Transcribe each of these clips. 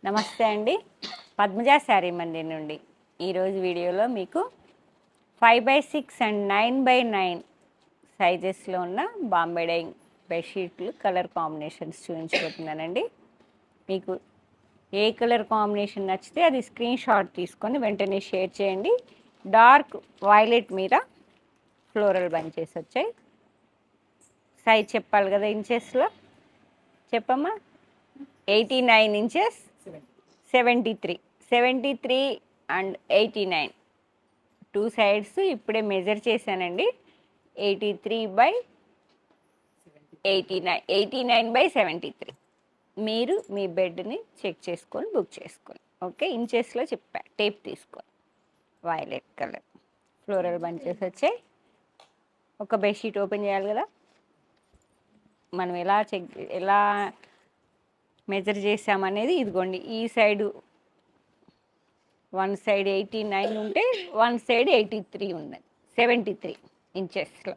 నమస్తే అండి, పద్మజ శారీ మందిర్ నుండి ఈరోజు వీడియోలో మీకు 5x6 అండ్ 9x9 సైజెస్లో ఉన్న బాంబే డైయింగ్ బెడ్షీట్లు కలర్ కాంబినేషన్స్ చూపించబోతున్నానండి. మీకు ఏ కలర్ కాంబినేషన్ నచ్చితే అది స్క్రీన్ షాట్ తీసుకొని వెంటనే షేర్ చేయండి. డార్క్ వైలెట్ మీద ఫ్లోరల్ బంచెస్ వచ్చాయి. సైజ్ చెప్పాలి కదా, ఇంచెస్లో చెప్పమ్మా. 89 ఇంచెస్, 73 అండ్ 89 టూ సైడ్స్ ఇప్పుడే మెజర్ చేశానండి. 89/73 మీరు మీ బెడ్ని చెక్ చేసుకొని బుక్ చేసుకోండి. ఓకే, ఇంచెస్లో చెప్పా. టేప్ తీసుకొని వైలెట్ కలర్ ఫ్లోరల్ బంచెస్ వచ్చాయి. ఒక బెడ్షీట్ ఓపెన్ చేయాలి కదా, మనం ఎలా మెజర్ చేసామనేది ఇదిగోండి. ఈ సైడు వన్ సైడ్ 89 ఉంటే వన్ సైడ్ 83 ఉన్నది. 73 ఇంచెస్లో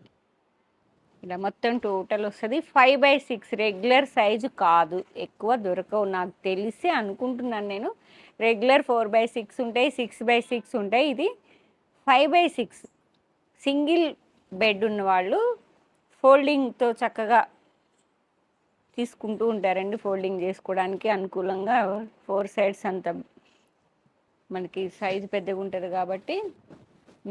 ఇలా మొత్తం టోటల్ వస్తుంది. 5x6 రెగ్యులర్ సైజు కాదు, ఎక్కువ దొరకవు నాకు తెలిసి అనుకుంటున్నాను నేను. రెగ్యులర్ 4x6 ఉంటాయి, 6x6 ఉంటాయి. ఇది 5x6 సింగిల్ బెడ్ ఉన్నవాళ్ళు ఫోల్డింగ్తో చక్కగా తీసుకుంటూ ఉంటారండి. ఫోల్డింగ్ చేసుకోవడానికి అనుకూలంగా 4 సైడ్స్ అంత మనకి సైజు పెద్దగా ఉంటుంది కాబట్టి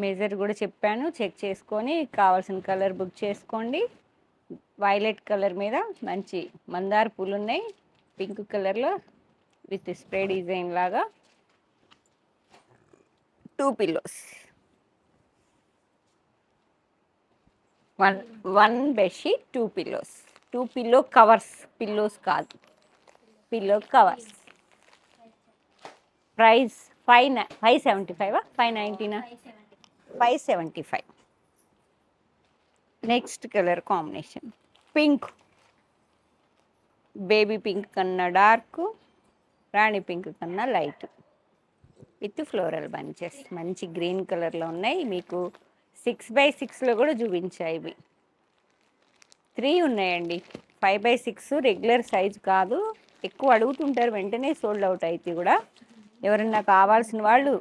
మెజర్ కూడా చెప్పాను. చెక్ చేసుకొని కావాల్సిన కలర్ బుక్ చేసుకోండి. వైలెట్ కలర్ మీద మంచి మందార పూలు ఉన్నాయి. పింక్ కలర్లో విత్ స్ప్రే డిజైన్ లాగా 2 pillows, one bedsheet, 2 pillows, 2 pillow covers. Pillows కాదు, pillow covers. Price 575, 590, 575. Next colour combination pink, baby pink కన్నా డార్క్, రాణి పింక్ కన్నా లైట్ విత్ ఫ్లోరల్ బంచెస్. మంచి గ్రీన్ కలర్లో ఉన్నాయి. మీకు 6x6లో కూడా చూపించాయి. ఇవి 3 ఉన్నాయండి. 5x6 రెగ్యులర్ సైజ్ కాదు, ఎక్కువ అడుగుతుంటారు, వెంటనే సోల్డ్ అవుట్ అయితే కూడా. ఎవరన్నా కావాల్సిన వాళ్ళు,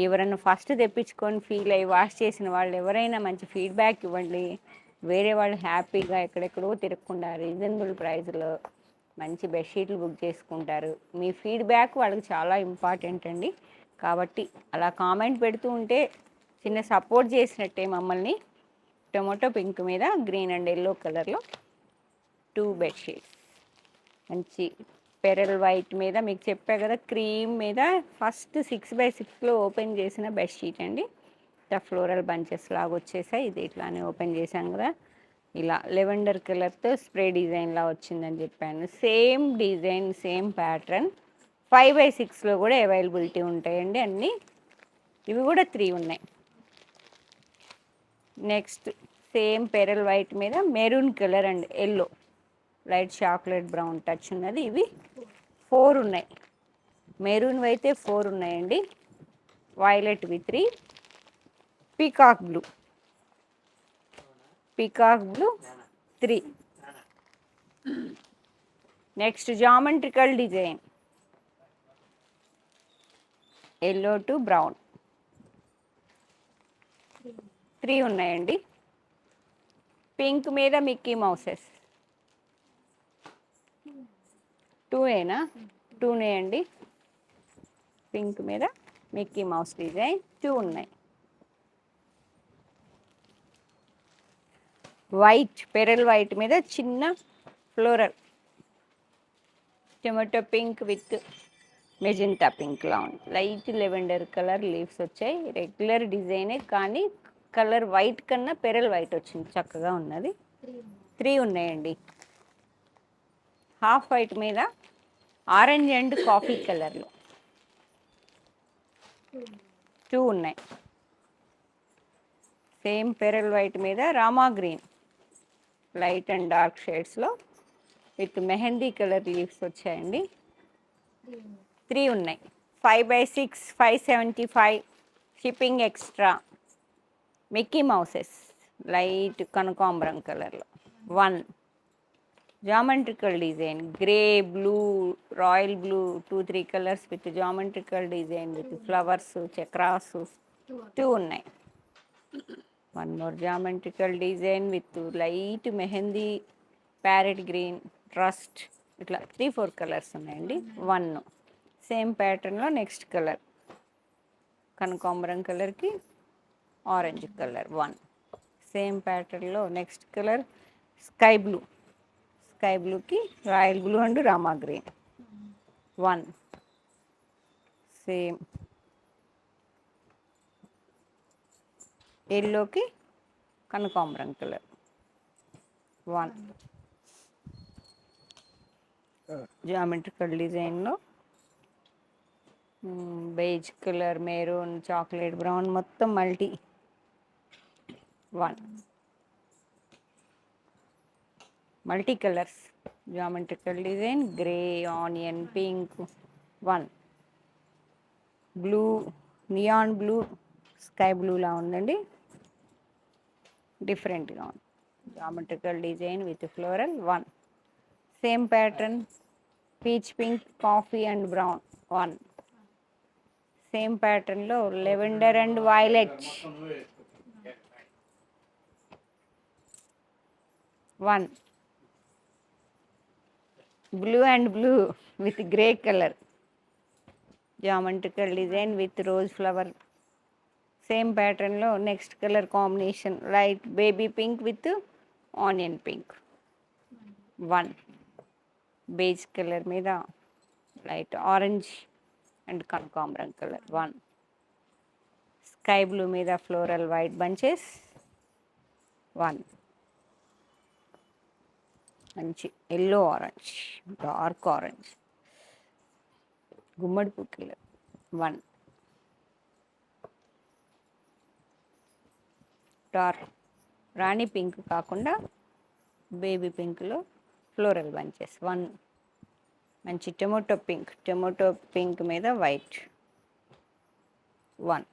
ఎవరన్నా ఫస్ట్ తెప్పించుకొని ఫీల్ అయ్యి వాష్ చేసిన వాళ్ళు ఎవరైనా మంచి ఫీడ్బ్యాక్ ఇవ్వండి. వేరే వాళ్ళు హ్యాపీగా ఎక్కడెక్కడో తిరగకుండా రీజనబుల్ ప్రైస్లో మంచి బెడ్షీట్లు బుక్ చేసుకుంటారు. మీ ఫీడ్బ్యాక్ వాళ్ళకి చాలా ఇంపార్టెంట్ అండి. కాబట్టి అలా కామెంట్ పెడుతూ ఉంటే చిన్న సపోర్ట్ చేసినట్టే మమ్మల్ని. టొమాటో పింక్ మీద గ్రీన్ అండ్ ఎల్లో కలర్లో 2 బెడ్షీట్స్. మంచి పెరల్ వైట్ మీద మీకు చెప్పా కదా, క్రీమ్ మీద ఫస్ట్ 6x6లో ఓపెన్ చేసిన బెడ్షీట్ అండి. ఇట్లా ఫ్లోరల్ బంచెస్ లాగా వచ్చేసాయి. ఇది ఇట్లానే ఓపెన్ చేశాం కదా, ఇలా లెవెండర్ కలర్తో స్ప్రే డిజైన్లా వచ్చిందని చెప్పాను. సేమ్ డిజైన్, సేమ్ ప్యాటర్న్ 5x6లో కూడా అవైలబిలిటీ ఉంటాయండి అన్నీ. ఇవి కూడా 3 ఉన్నాయి. నెక్స్ట్ సేమ్ పెరల్ వైట్ మీద maroon colour and yellow, light chocolate brown touch ఉన్నది. ఇవి 4 ఉన్నాయి. మెరూన్ అయితే 4 ఉన్నాయండి. వైలెట్వి 3, peacock blue 3. Next geometrical design yellow to brown 3 ఉన్నాయండి. పింక్ మీద మిక్కీ మౌసెస్ 2 అండి. పింక్ మీద మిక్కీ మౌస్ డిజైన్ 2 ఉన్నాయి. వైట్, పెరల్ వైట్ మీద చిన్న floral tomato pink with magenta పింక్లా ఉంది. లైట్ లెవెండర్ కలర్ లీవ్స్ వచ్చాయి. రెగ్యులర్ డిజైనే కానీ కలర్ వైట్ కన్నా పెరల్ వైట్ వచ్చింది, చక్కగా ఉన్నది. 3 ఉన్నాయండి. హాఫ్ వైట్ మీద ఆరెంజ్ అండ్ కాఫీ కలర్లో 2 ఉన్నాయి. సేమ్ పెరల్ వైట్ మీద rama green, light and dark షేడ్స్లో విత్ మెహందీ కలర్ లీవ్స్ వచ్చాయండి. 3 ఉన్నాయి. 5x6, 575, shipping extra. Mickey mouses light కనకాంబరం కలర్లో 1. Geometrical design grey, blue, royal blue, 2-3 colours with geometrical design with flowers, chakras 2 ఉన్నాయి. One more geometrical design with light mehndi, parrot green, rust, ఇట్లా 3-4 colours ఉన్నాయండి. 1 same ప్యాటర్న్లో next colour కనకాంబరం కలర్కి orange colour 1 same ప్యాటర్న్లో next colour sky blue, sky బ్లూకి royal blue and rama green 1 same ఎల్లోకి కనకాంబరం కలర్ 1 జామెట్రికల్ డిజైన్లో beige colour, maroon, chocolate brown మొత్తం multi 1 multi colours geometrical design grey, onion pink 1 blue, neon blue, sky బ్లూలా ఉందండి, డిఫరెంట్గా ఉంది. Geometrical design with floral 1 same pattern peach pink, coffee and brown 1 same ప్యాటర్న్లో lavender and violet 1 blue and blue with grey colour geometrical design with rose flower same ప్యాటర్న్లో next colour combination light baby pink with onion pink 1 beige colour మీద light orange and కనకాంబరం colour 1 sky blue మీద floral white bunches 1 మంచి yellow orange, dark orange, గుమ్మడి పువ్వు colour 1 dark rani pink కాకుండా baby పింక్లో floral bunches 1 మంచి టొమాటో పింక్ మీద వైట్ 1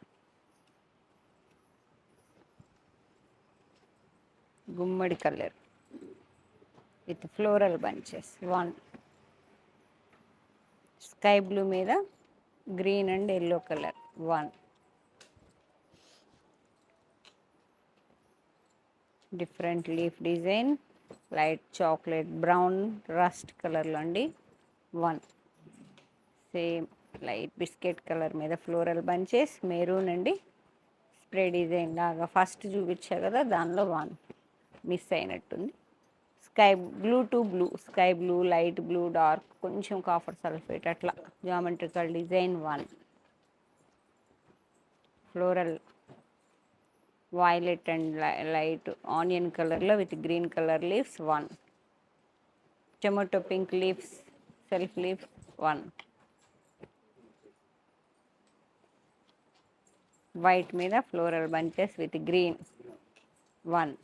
గుమ్మడి colour with floral bunches 1 sky blue మీద green and yellow colour 1 different leaf design light chocolate brown rust కలర్లో అండి 1 సేమ్ లైట్ బిస్కెట్ కలర్ మీద ఫ్లోరల్ బంచెస్ మెరూన్ అండి, స్ప్రే డిజైన్ లాగా first చూపించా కదా దానిలో 1 మిస్ అయినట్టుంది. Sky blue to blue, sky blue, light blue, dark, కొంచెం కాఫర్ సల్ఫేట్ అట్లా geometrical design 1 floral violet and light onion కలర్లో with green colour leaves 1 tomato pink leaves self leaves 1 white మీద floral bunches with green 1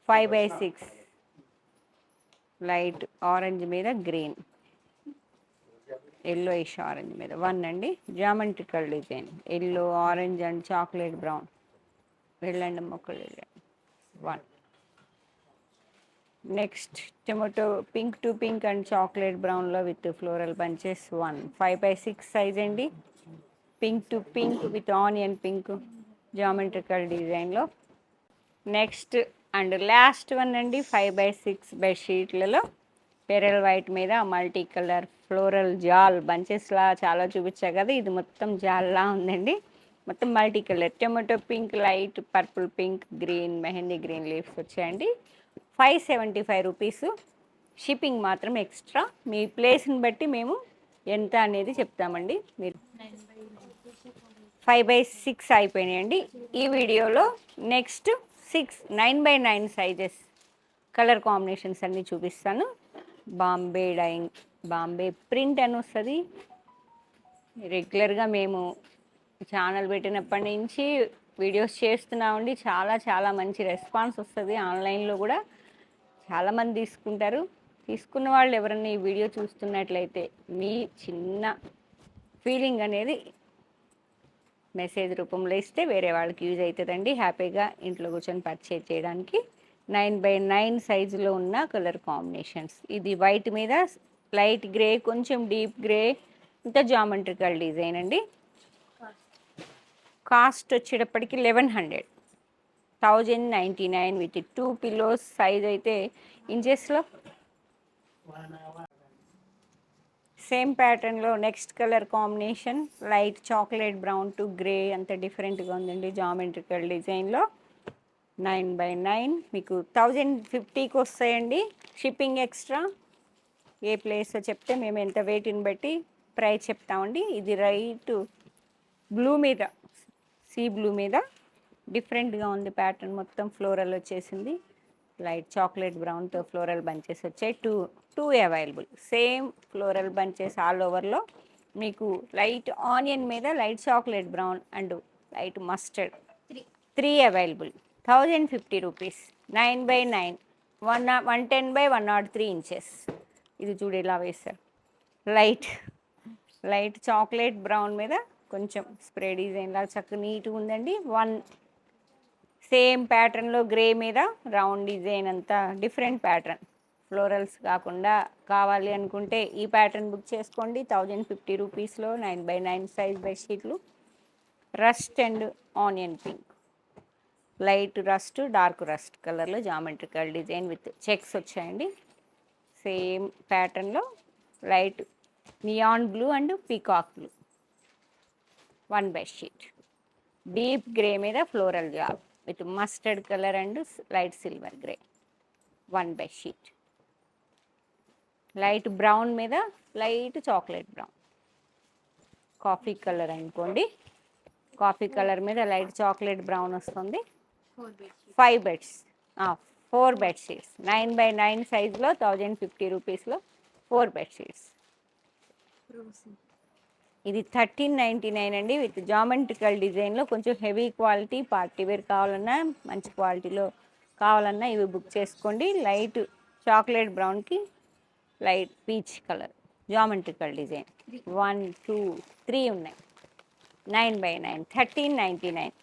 5/6 light orange మీద green, yellowish orange మీద 1 అండి geometrical design yellow, orange and chocolate brown వెళ్ళండి మొక్కలు 1 next tomato pink to pink and chocolate బ్రౌన్లో with floral bunches 1 5/6 size అండి pink to pink with onion pink geometrical డిజైన్లో. Next and last 1 అండి 5/6 బెడ్షీట్లలో pearl white మీద మల్టీ కలర్ ఫ్లోరల్ జాల్ బంచెస్లా చాలా చూపించా కదా, ఇది మొత్తం జాల్లా ఉందండి, మొత్తం multi colour tomato pink, light purple pink, green, mehndi green leaves వచ్చాయండి. 575 రూపీస్. షిప్పింగ్ మాత్రం ఎక్స్ట్రా, మీ ప్లేస్ని బట్టి మేము ఎంత అనేది చెప్తామండి. మీరు 5/6 అయిపోయినాయండి ఈ వీడియోలో. నెక్స్ట్ 9/9 సైజెస్ కలర్ కాంబినేషన్స్ అన్నీ చూపిస్తాను. బాంబే డైయింగ్, బాంబే ప్రింట్ అని వస్తుంది. రెగ్యులర్గా మేము ఛానల్ పెట్టినప్పటి నుంచి వీడియోస్ చేస్తున్నామండి, చాలా చాలా మంచి రెస్పాన్స్ వస్తుంది. ఆన్లైన్లో కూడా చాలామంది తీసుకుంటారు. తీసుకున్న వాళ్ళు ఎవరన్నా ఈ వీడియో చూస్తున్నట్లయితే మీ చిన్న ఫీలింగ్ అనేది మెసేజ్ రూపంలో ఇస్తే వేరే వాళ్ళకి యూజ్ అవుతుందండి. హ్యాపీగా ఇంట్లో కూర్చొని పర్చేజ్ చేయడానికి 9x9 సైజులో ఉన్న కలర్ కాంబినేషన్స్. ఇది వైట్ మీద లైట్ గ్రే, కొంచెం డీప్ గ్రే, ఇంత జామెట్రికల్ డిజైన్ అండి. కాస్ట్ వచ్చేటప్పటికి 1100, 1099 విత్ 2 పిల్లోస్. సైజ్ అయితే ఇంచెస్లో. సేమ్ ప్యాటర్న్లో next colour combination light chocolate brown to grey, అంత డిఫరెంట్గా ఉందండి జామెట్రికల్ డిజైన్లో. 9x9 మీకు 1050కి వస్తాయండి. Shipping extra. ఏ ప్లేస్ చెప్తే మేము ఎంత వెయిట్ని బట్టి ప్రైస్ చెప్తామండి. ఇది రైట్ బ్లూ మీద, సీ బ్లూ మీద డిఫరెంట్గా ఉంది ప్యాటర్న్. మొత్తం ఫ్లోరల్ వచ్చేసింది. లైట్ చాక్లెట్ బ్రౌన్తో ఫ్లోరల్ బంచెస్ వచ్చాయి. Two available. Same floral bunches all ఓవర్లో. మీకు లైట్ ఆనియన్ మీద light chocolate brown and light mustard, 3 available. 1050 rupees. 9x9, 110x103 inches. ఇది చూడు ఎలా వేస్తారు. లైట్ చాక్లెట్ బ్రౌన్ మీద కొంచెం స్ప్రే డిజైన్ లాగా చక్కగా నీట్గా ఉందండి. సేమ్ ప్యాటర్న్లో గ్రే మీద రౌండ్ డిజైన్, అంతా డిఫరెంట్ ప్యాటర్న్. ఫ్లోరల్స్ కాకుండా కావాలి అనుకుంటే ఈ ప్యాటర్న్ బుక్ చేసుకోండి. 1050 రూపీస్లో 9x9 సైజ్ బెడ్షీట్లు. Rust and onion pink, light rust dark rust కలర్లో జామెట్రికల్ డిజైన్ విత్ చెక్స్ వచ్చాయండి. సేమ్ ప్యాటర్న్లో light neon blue and peacock blue. 1 bedsheet. Deep grey మీద ఫ్లోరల్ జాబ్ with mustard colour and light silver grey. 1 bedsheet. Light brown మీద light chocolate brown, coffee colour అనుకోండి. Coffee colour మీద light chocolate brown వస్తుంది. 5 beds, 4 bedsheets. 9x9 సైజులో 1050 రూపీస్లో 4 bedsheets. ఇది 1399 అండి విత్ జామెట్రికల్ డిజైన్లో. కొంచెం హెవీ క్వాలిటీ పార్టీ వేర్ కావాలన్నా, మంచి క్వాలిటీలో కావాలన్నా ఇవి బుక్ చేసుకోండి. లైట్ చాక్లెట్ బ్రౌన్కి light peach colour geometrical design. 1, 2, 3 ఉన్నాయి. 9x9, 1399.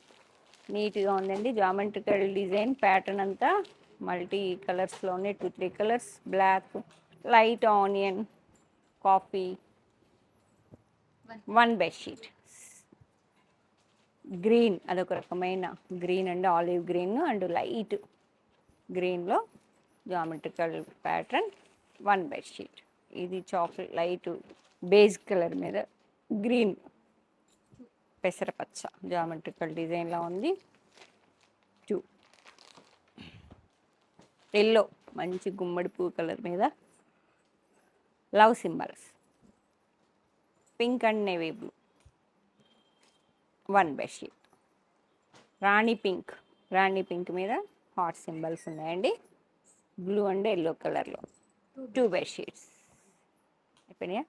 నీట్గా ఉందండి జామెట్రికల్ డిజైన్. ప్యాటర్న్ అంతా మల్టీ కలర్స్లోనే 2-3 colours. Black, light onion, coffee. 1 bedsheet. Green, అదొక రకమైన green and olive green and light గ్రీన్లో జామెట్రికల్ ప్యాటర్న్. 1 బెడ్షీట్. ఇది చాక్లెట్ లైట్ బేజ్ కలర్ మీద గ్రీన్, పెసరపచ్చ జామెట్రికల్ డిజైన్లో ఉంది. 2 ఎల్లో, మంచి గుమ్మడి పువ్వు కలర్ మీద love symbols. Pink and navy blue. 1 bedsheet. Rani pink మీద హార్ట్ సింబల్స్ ఉన్నాయండి. బ్లూ అండ్ ఎల్లో కలర్లో 2 బెడ్షీట్స్. అయిపోయినాయా?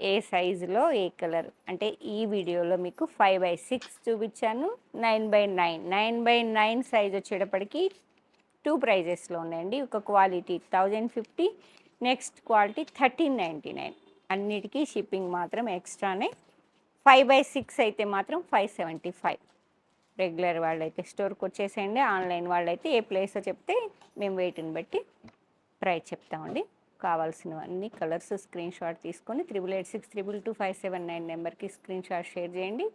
ఏ సైజులో ఏ కలర్ అంటే ఈ వీడియోలో మీకు 5x6 చూపించాను. 9x9, 9x9 సైజ్ వచ్చేటప్పటికి 2 ప్రైజెస్లో ఉన్నాయండి. ఒక క్వాలిటీ 1050, నెక్స్ట్ క్వాలిటీ 1399. అన్నిటికీ షిప్పింగ్ మాత్రం ఎక్స్ట్రానే. 5x6 అయితే మాత్రం 575. రెగ్యులర్ వాళ్ళైతే స్టోర్కి వచ్చేసేయండి. ఆన్లైన్ వాళ్ళైతే ఏ ప్లేసో చెప్తే మేము వెయిట్ని బట్టి ప్రైస్ చెప్తామండి. కావాల్సినవన్నీ కలర్స్ స్క్రీన్ షాట్ తీసుకొని 8886222579 నెంబర్కి స్క్రీన్ షాట్ షేర్ చేయండి.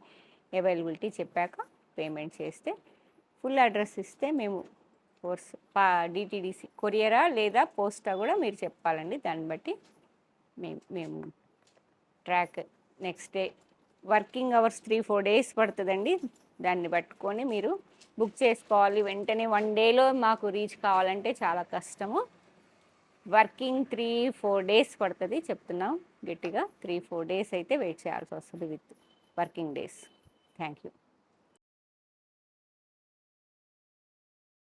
అవైలబిలిటీ చెప్పాక పేమెంట్ చేస్తే ఫుల్ అడ్రస్ ఇస్తే మేము డిటీడీసీ కొరియరా లేదా పోస్టా కూడా మీరు చెప్పాలండి. దాన్ని బట్టి మేము track next day working hours 3-4 days పడుతుందండి. దాన్ని పట్టుకొని మీరు బుక్ చేసుకోవాలి. వెంటనే 1 డేలో మాకు రీచ్ కావాలంటే చాలా కష్టము. వర్కింగ్ 3-4 డేస్ పడుతుంది చెప్తున్నాం గట్టిగా. 3-4 డేస్ అయితే వెయిట్ చేయాల్సి వస్తుంది with working days. Thank you.